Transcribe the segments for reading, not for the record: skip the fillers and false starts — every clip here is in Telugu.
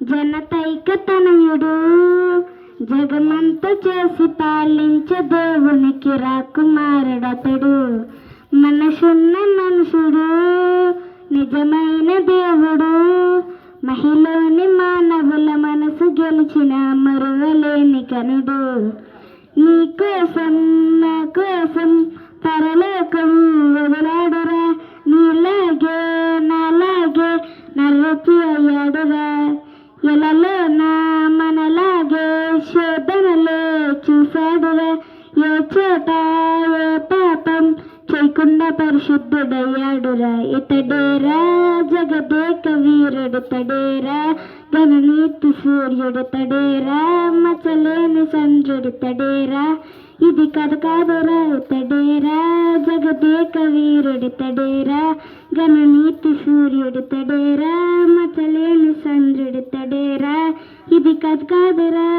జనతైక తనయుడు జగమంత చేసి పాలించే దేవునికి రాకుమారుడతడు. మనసున్న మనుషుడు నిజమైన దేవుడు, మహిళని మానవుల మనసు గెలిచిన మరువలేని కనుడు. నీ కోసం నా కోసం పరలోకం వదిలాడురా, నీలాగే నాలాగే నర్రతి అయ్యాడురా. ఎలలో నా మనలాగే శోధనలే చూశాడురా, ఏ చోట ఏ పాపం చేయకుండా పరిశుద్ధుడయ్యాడురా. ఇతడేరా జగదేక వీరుడు తడేరా, ఘననీతి సూర్యుడు తడేరా, మచ్చలేని చంద్రుడు తడేరా. ఇది కథ కాదురా, ఇతడేరా జగదేక వీరుడు తడేరా, ఘననీతి సూర్యుడు తడేరా, మచ్చలేని చంద్రుడు తడేరా. ఇది కథ కాదురా.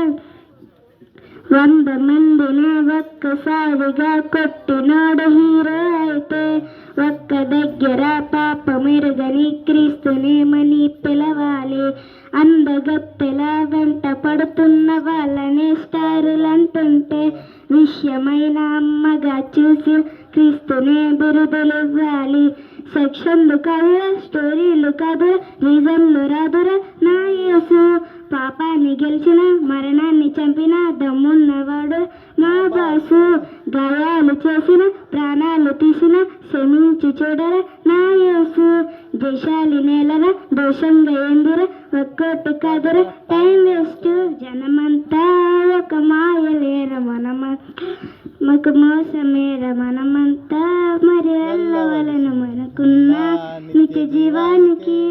100 మందిని ఒక్కసారిగా కొట్టినాడు హీరో అయితే, ఒక్క దగ్గర పాపమెరుగని క్రీస్తునేమని పిలవాలి. అందగత్తెల వెంట పడుతున్న వాళ్ళని స్టారులంటుంటే, విషయమైన అమ్మగా చూసి క్రీస్తునే బిరుదులివ్వాలి. సెక్షన్లు కాదురా, స్టోరీలు కాదురా, రీజన్లు రాదురా నా యేసు. పాపాన్ని గెలిచిన మరణాన్ని చంపిన దమ్మున్నవాడు మా బాసు. గాయాలు చేసిన ప్రాణాలు తీసిన క్షమించి చూడరా నా యేసు. దేశాలు నేలరా దోషంగా ఎందురా, ఒక్కోటి కాదురా టైం వేస్ట్. జనమంతా ఒక మాయలేర మనకు మోసమేర మనమంతా, మరి వెళ్ళవలను మనకున్న నిత్య జీవానికి.